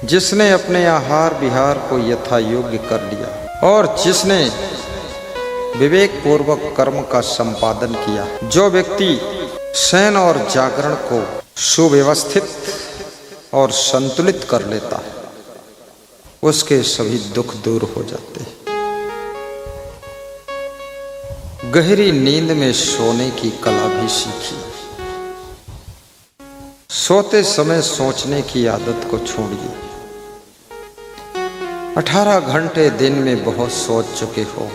जिसने अपने आहार विहार को यथा योग्य कर लिया और जिसने विवेक पूर्वक कर्म का संपादन किया, जो व्यक्ति शयन और जागरण को सुव्यवस्थित और संतुलित कर लेता है, उसके सभी दुख दूर हो जाते हैं। गहरी नींद में सोने की कला भी सीखी। सोते समय सोचने की आदत को छोड़िए। 18 घंटे दिन में बहुत सोच चुके हो,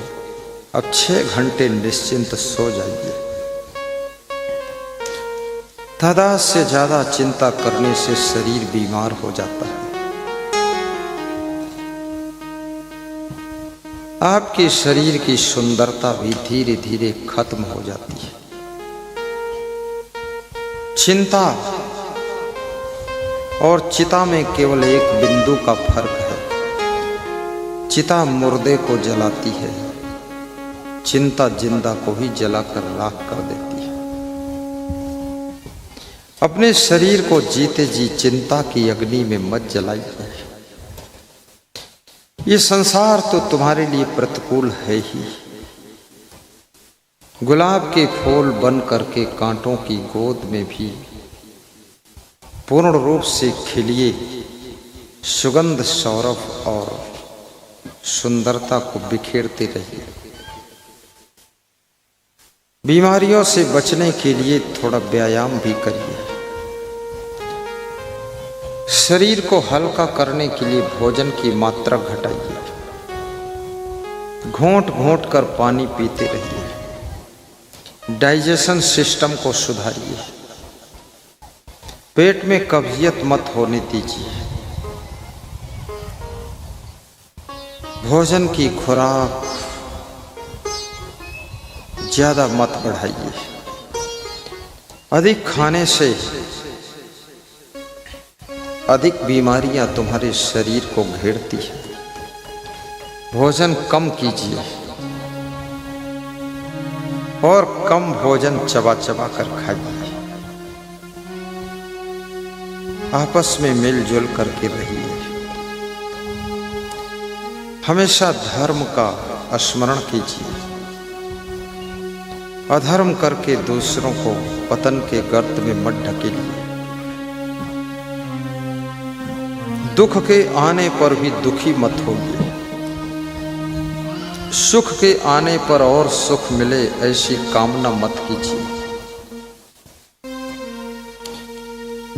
अब 6 घंटे निश्चिंत सो जाइए। तादाद से ज्यादा चिंता करने से शरीर बीमार हो जाता है। आपके शरीर की सुंदरता भी धीरे धीरे खत्म हो जाती है। चिंता और चिता में केवल एक बिंदु का फर्क है। चिता मुर्दे को जलाती है, चिंता जिंदा को ही जलाकर राख कर देती है। अपने शरीर को जीते जी चिंता की अग्नि में मत जलाइए। ये संसार तो तुम्हारे लिए प्रतिकूल है ही। गुलाब के फूल बन करके कांटों की गोद में भी पूर्ण रूप से खिलिए सुगंध, सौरभ और सुंदरता को बिखेरते रहिए। बीमारियों से बचने के लिए थोड़ा व्यायाम भी करिए। शरीर को हल्का करने के लिए भोजन की मात्रा घटाइए। घोंट घोंट कर पानी पीते रहिए। डाइजेशन सिस्टम को सुधारिए। पेट में कब्जियत मत होने दीजिए। भोजन की खुराक ज्यादा मत बढ़ाइए। अधिक खाने से अधिक बीमारियां तुम्हारे शरीर को घेरती है। भोजन कम कीजिए और कम भोजन चबा चबा कर खाइए। आपस में मिलजुल करके रहिए। हमेशा धर्म का स्मरण कीजिए। अधर्म करके दूसरों को पतन के गर्त में मत ढकेलिए। दुख के आने पर भी दुखी मत होइए। सुख के आने पर और सुख मिले ऐसी कामना मत कीजिए।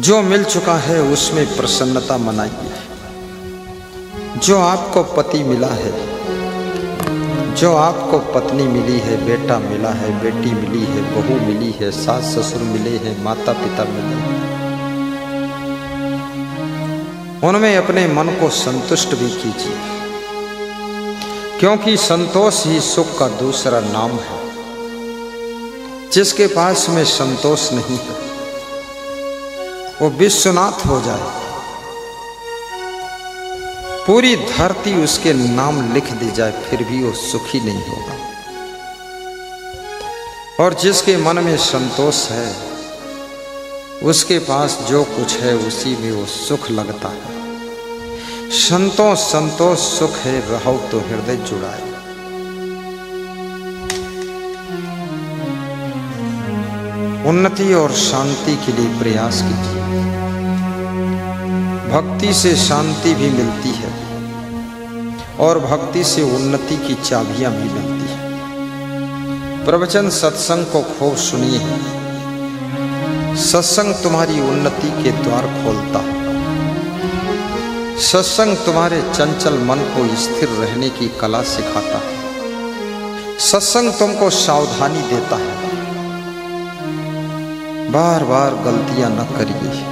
जो मिल चुका है उसमें प्रसन्नता मनाइए। जो आपको पति मिला है, जो आपको पत्नी मिली है, बेटा मिला है, बेटी मिली है, बहू मिली है, सास ससुर मिले हैं, माता पिता मिले हैं, उनमें अपने मन को संतुष्ट भी कीजिए, क्योंकि संतोष ही सुख का दूसरा नाम है। जिसके पास में संतोष नहीं है वो विश्वनाथ हो जाए, पूरी धरती उसके नाम लिख दी जाए, फिर भी वो सुखी नहीं होगा। और जिसके मन में संतोष है उसके पास जो कुछ है उसी में वो सुख लगता है। संतोष संतोष सुख है, रहो तो हृदय जुड़ाए। उन्नति और शांति के लिए प्रयास कीजिए। भक्ति से शांति भी मिलती है और भक्ति से उन्नति की चाबियां भी मिलती है। प्रवचन सत्संग को खूब सुनिए। सत्संग तुम्हारी उन्नति के द्वार खोलता है। सत्संग तुम्हारे चंचल मन को स्थिर रहने की कला सिखाता है। सत्संग तुमको सावधानी देता है। बार बार गलतियां न करिए।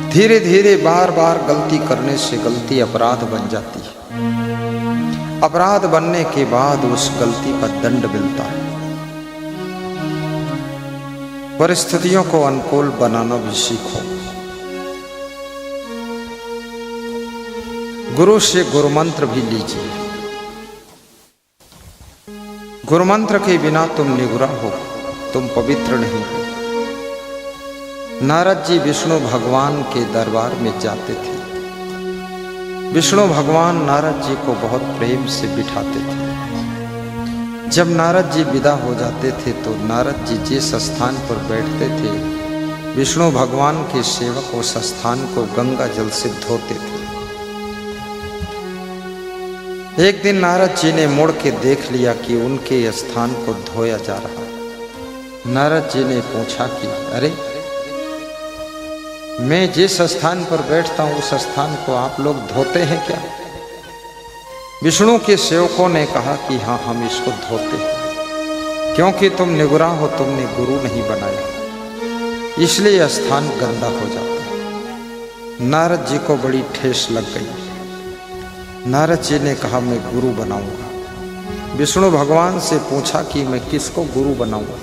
धीरे धीरे बार बार गलती करने से गलती अपराध बन जाती है। अपराध बनने के बाद उस गलती का दंड मिलता है। परिस्थितियों को अनुकूल बनाना भी सीखो। गुरु से गुरु मंत्र भी लीजिए। गुरु मंत्र के बिना तुम निगुरा हो, तुम पवित्र नहीं हो। नारद जी विष्णु भगवान के दरबार में जाते थे। विष्णु भगवान नारद जी को बहुत प्रेम से बिठाते थे। जब नारद जी विदा हो जाते थे तो नारद जी जिस स्थान पर बैठते थे, विष्णु भगवान के सेवक उस स्थान को गंगा जल से धोते थे। एक दिन नारद जी ने मुड़ के देख लिया कि उनके स्थान को धोया जा रहा। नारद जी ने पूछा कि अरे, मैं जिस स्थान पर बैठता हूं उस स्थान को आप लोग धोते हैं क्या? विष्णु के सेवकों ने कहा कि हाँ, हम इसको धोते हैं, क्योंकि तुम निगुरा हो, तुमने गुरु नहीं बनाया, इसलिए स्थान गंदा हो जाता है। नारद जी को बड़ी ठेस लग गई। नारद जी ने कहा, मैं गुरु बनाऊंगा। विष्णु भगवान से पूछा कि मैं किसको गुरु बनाऊंगा?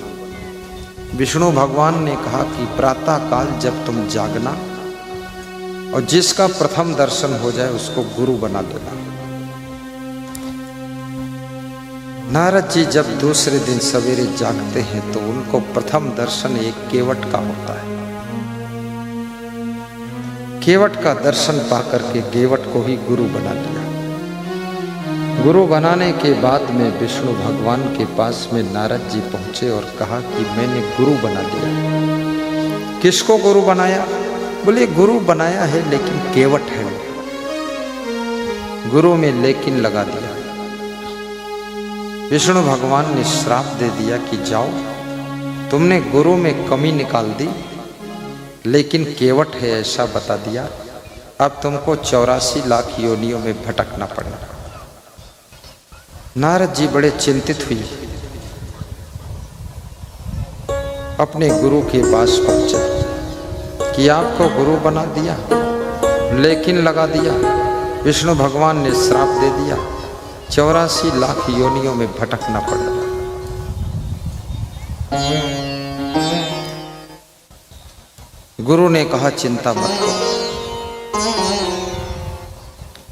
विष्णु भगवान ने कहा कि प्रातः काल जब तुम जागना और जिसका प्रथम दर्शन हो जाए उसको गुरु बना देना। नारद जी जब दूसरे दिन सवेरे जागते हैं तो उनको प्रथम दर्शन एक केवट का होता है। केवट का दर्शन पाकर के केवट को ही गुरु बना लिया। गुरु बनाने के बाद में विष्णु भगवान के पास में नारद जी पहुंचे और कहा कि मैंने गुरु बना लिया। किसको गुरु बनाया? बोले, गुरु बनाया है लेकिन केवट है। गुरु में लेकिन लगा दिया। विष्णु भगवान ने श्राप दे दिया कि जाओ, तुमने गुरु में कमी निकाल दी, लेकिन केवट है ऐसा बता दिया, अब तुमको 84 लाख योनियों में भटकना पड़ेगा। नारद जी बड़े चिंतित हुए, अपने गुरु के पास पहुंचे कि आपको गुरु बना दिया, लेकिन लगा दिया, विष्णु भगवान ने श्राप दे दिया, 84 लाख योनियों में भटकना पड़ेगा। गुरु ने कहा, चिंता मत करो,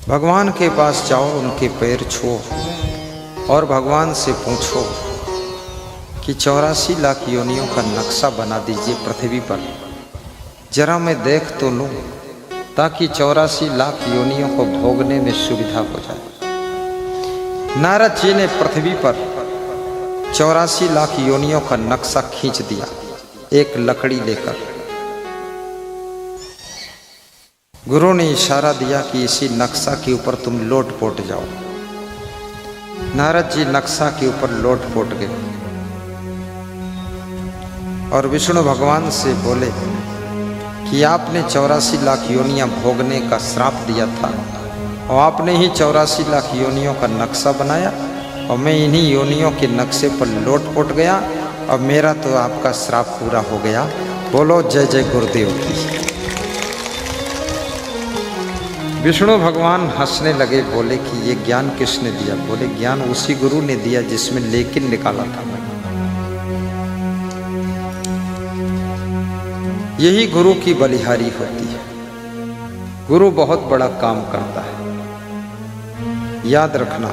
भगवान के पास जाओ, उनके पैर छुओ और भगवान से पूछो कि 84 लाख योनियों का नक्शा बना दीजिए पृथ्वी पर, जरा मैं देख तो लूं, ताकि 84 लाख योनियों को भोगने में सुविधा हो जाए। नारद जी ने पृथ्वी पर 84 लाख योनियों का नक्शा खींच दिया एक लकड़ी लेकर। गुरु ने इशारा दिया कि इसी नक्शा के ऊपर तुम लोट पोट जाओ। नारद जी नक्शा के ऊपर लोट पोट गए और विष्णु भगवान से बोले कि आपने 84 लाख योनियां भोगने का श्राप दिया था और आपने ही 84 लाख योनियों का नक्शा बनाया और मैं इन्हीं योनियों के नक्शे पर लोट पोट गया और मेरा तो आपका श्राप पूरा हो गया। बोलो जय जय गुरुदेव की। विष्णु भगवान हंसने लगे, बोले कि ये ज्ञान किसने दिया? बोले, ज्ञान उसी गुरु ने दिया जिसमें लेकिन निकाला था। यही गुरु की बलिहारी होती है। गुरु बहुत बड़ा काम करता है। याद रखना,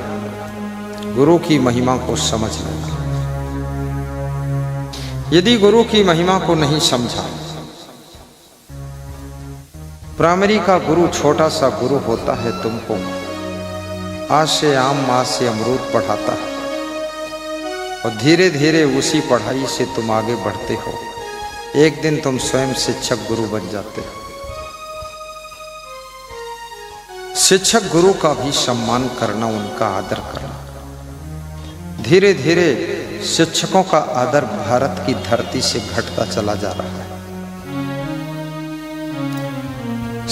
गुरु की महिमा को समझ लेना। यदि गुरु की महिमा को नहीं समझा, प्राइमरी का गुरु छोटा सा गुरु होता है, तुमको आज से आम, माँ से अमरूद पढ़ाता है और धीरे धीरे उसी पढ़ाई से तुम आगे बढ़ते हो। एक दिन तुम स्वयं शिक्षक गुरु बन जाते हो। शिक्षक गुरु का भी सम्मान करना, उनका आदर करना। धीरे धीरे शिक्षकों का आदर भारत की धरती से घटता चला जा रहा है।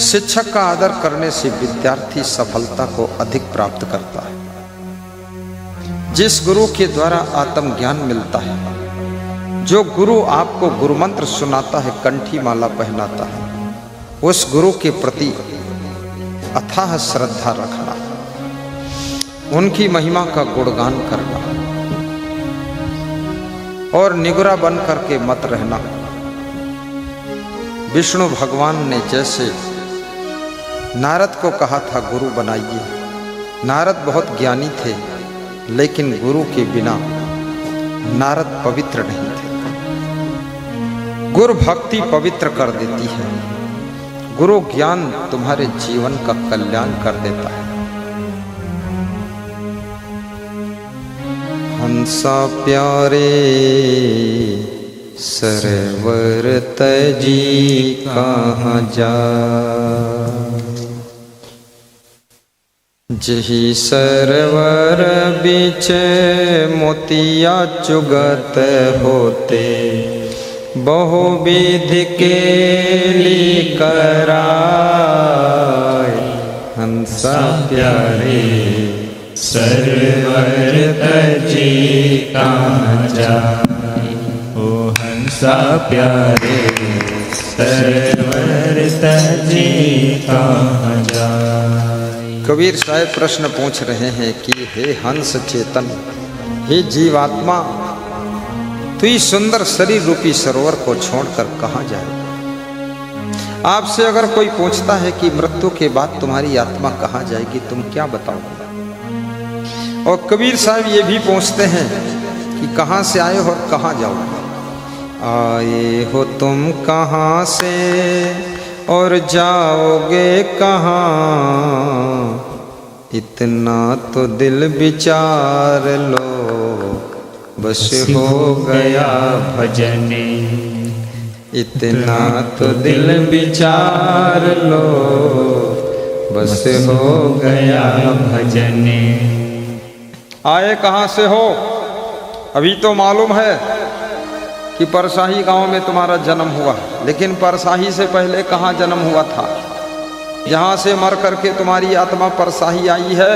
शिक्षक का आदर करने से विद्यार्थी सफलता को अधिक प्राप्त करता है। जिस गुरु के द्वारा आत्मज्ञान मिलता है, जो गुरु आपको गुरु मंत्र सुनाता है, कंठी माला पहनाता है, उस गुरु के प्रति अथाह श्रद्धा रखना, उनकी महिमा का गुणगान करना और निगुरा बन करके मत रहना। विष्णु भगवान ने जैसे नारद को कहा था गुरु बनाइए, नारद बहुत ज्ञानी थे, लेकिन गुरु के बिना नारद पवित्र नहीं थे। गुरु भक्ति पवित्र कर देती है, गुरु ज्ञान तुम्हारे जीवन का कल्याण कर देता है। हंसा प्यारे सरवर तजी कहाँ जा, जही सरवर बीच मोतिया चुगत होते, बहुविधि केली कराय, हंसा प्यारे सरवर तजी कहाँ जाए। ओ हंसा प्यारे सरवर तजी कहाँ जाए। कबीर साहब प्रश्न पूछ रहे हैं कि हे हंस चेतन, हे जीवात्मा, तू इस सुंदर शरीर रूपी सरोवर को छोड़कर कहाँ जाए। आपसे अगर कोई पूछता है कि मृत्यु के बाद तुम्हारी आत्मा कहाँ जाएगी, तुम क्या बताओगे। और कबीर साहब ये भी पूछते हैं कि कहाँ से आए हो और कहाँ जाओगे। आए हो तुम कहाँ से और जाओगे कहाँ, इतना तो दिल विचार लो, बस हो गया भजने। इतना तो दिल विचार लो, बस हो गया भजने। आए कहाँ से हो। अभी तो मालूम है कि परसाही गांव में तुम्हारा जन्म हुआ, लेकिन परसाही से पहले कहाँ जन्म हुआ था। यहाँ से मर करके तुम्हारी आत्मा परसाही आई है।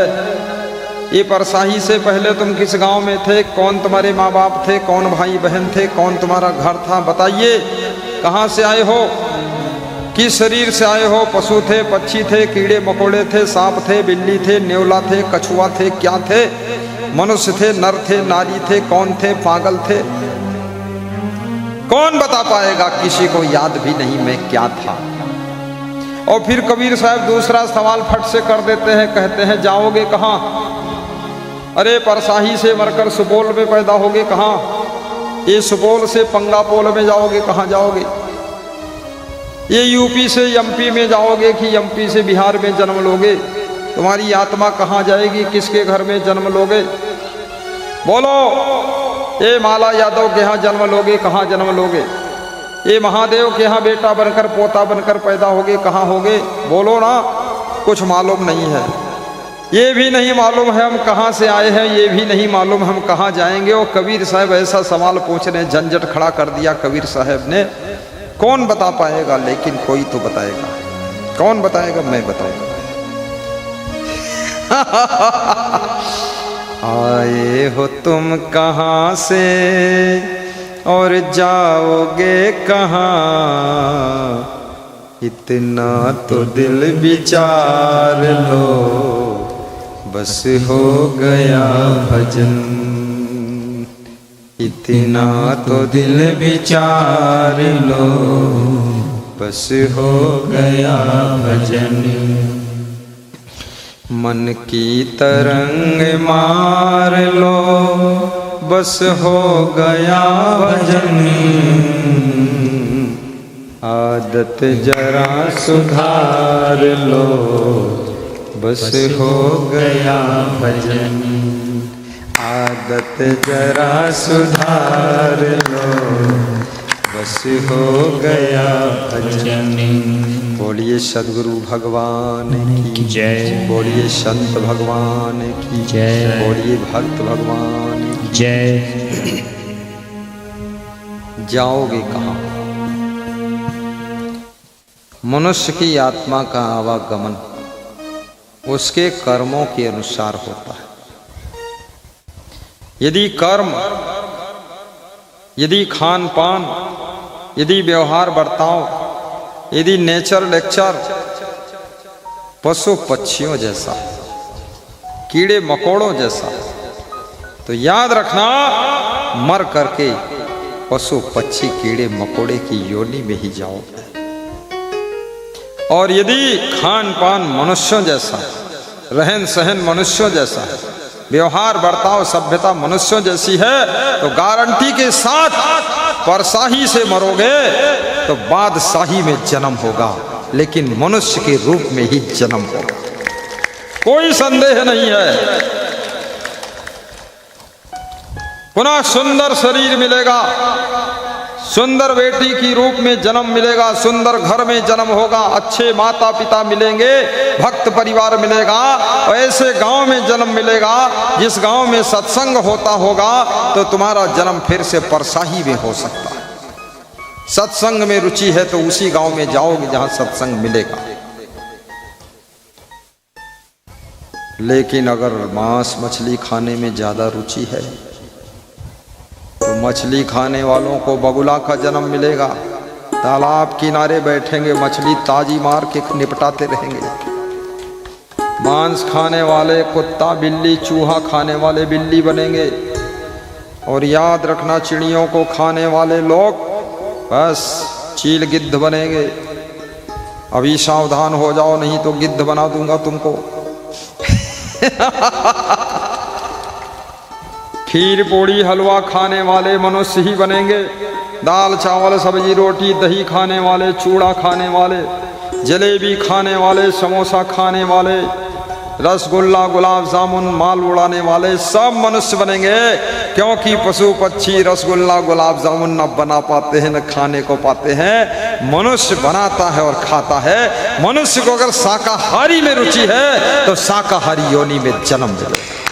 ये परसाही से पहले तुम किस गांव में थे, कौन तुम्हारे माँ बाप थे, कौन भाई बहन थे, कौन तुम्हारा घर था, बताइए। कहाँ से आए हो, किस शरीर से आए हो। पशु थे, पक्षी थे, कीड़े मकोड़े थे, सांप थे, बिल्ली थे, नेवला थे, कछुआ थे, क्या थे, मनुष्य थे, नर थे, नारी थे, कौन थे, पागल थे, कौन बता पाएगा। किसी को याद भी नहीं मैं क्या था। और फिर कबीर साहब दूसरा सवाल फट से कर देते हैं, कहते हैं जाओगे कहाँ। अरे परसाही से मरकर सुपौल में पैदा होगे कहाँ, ये सुपौल से पंगापोल में जाओगे कहाँ जाओगे। ये यूपी से एमपी में जाओगे कि एमपी से बिहार में जन्म लोगे। तुम्हारी आत्मा कहाँ जाएगी, किसके घर में जन्म लोगे, बोलो। ये माला यादव के यहाँ जन्म लोगे, कहाँ जन्म लोगे। ये महादेव के यहाँ बेटा बनकर पोता बनकर पैदा होगे, कहाँ होगे, बोलो ना। कुछ मालूम नहीं है, ये भी नहीं मालूम है हम कहाँ से आए हैं, ये भी नहीं मालूम हम कहाँ जाएंगे। और कबीर साहब ऐसा सवाल पूछ रहे, झंझट खड़ा कर दिया कबीर साहब ने। कौन बता पाएगा, लेकिन कोई तो बताएगा। कौन बताएगा, मैं बताऊंगा। आए हो तुम कहाँ से और जाओगे कहाँ, इतना तो दिल विचार लो, बस हो गया भजन। इतना तो दिल विचार लो, बस हो गया भजन। मन की तरंग मार लो, बस हो गया भजन। आदत जरा सुधार लो, बस हो गया भजन। आदत जरा सुधार लो, बस हो गया भजन। बोलिए सद्गुरु भगवान की जय, बोलिए संत भगवान की जय, बोलिए भक्त भगवान की जय। जाओगे कहाँ। मनुष्य की आत्मा का आवागमन उसके कर्मों के अनुसार होता है। यदि कर्म, यदि खान पान, यदि व्यवहार बर्ताव, यदि नेचर लेक्चर पशु पक्षियों जैसा, कीड़े मकोड़ों जैसा, तो याद रखना मर करके पशु पक्षी कीड़े मकोड़े की योनि में ही जाओगे। और यदि खान पान मनुष्यों जैसा, रहन सहन मनुष्यों जैसा, व्यवहार बर्ताव सभ्यता मनुष्यों जैसी है तो गारंटी के साथ परसाही से मरोगे तो बादशाही में जन्म होगा, लेकिन मनुष्य के रूप में ही जन्म होगा, कोई संदेह नहीं है। पुनः सुंदर शरीर मिलेगा, सुंदर बेटी की रूप में जन्म मिलेगा, सुंदर घर में जन्म होगा, अच्छे माता पिता मिलेंगे, भक्त परिवार मिलेगा, और ऐसे गांव में जन्म मिलेगा जिस गांव में सत्संग होता होगा तो तुम्हारा जन्म फिर से परसाही में हो सकता है। सत्संग में रुचि है तो उसी गांव में जाओगे जहां सत्संग मिलेगा। लेकिन अगर मांस मछली खाने में ज्यादा रुचि है तो मछली खाने वालों को बगुला का जन्म मिलेगा, तालाब किनारे बैठेंगे, मछली ताजी मार के निपटाते रहेंगे। मांस खाने वाले कुत्ता बिल्ली चूहा खाने वाले बिल्ली बनेंगे। और याद रखना, चिड़ियों को खाने वाले लोग बस चील गिद्ध बनेंगे। अभी सावधान हो जाओ, नहीं तो गिद्ध बना दूंगा तुमको। खीर पूड़ी हलवा खाने वाले मनुष्य ही बनेंगे। दाल चावल सब्जी रोटी दही खाने वाले, चूड़ा खाने वाले, जलेबी खाने वाले, समोसा खाने वाले, रसगुल्ला गुलाब जामुन माल उड़ाने वाले सब मनुष्य बनेंगे। क्योंकि पशु पक्षी रसगुल्ला गुलाब जामुन न बना पाते हैं, न खाने को पाते हैं, मनुष्य बनाता है और खाता है। मनुष्य को अगर शाकाहारी में रुचि है तो शाकाहारी योनि में जन्म मिलेगा।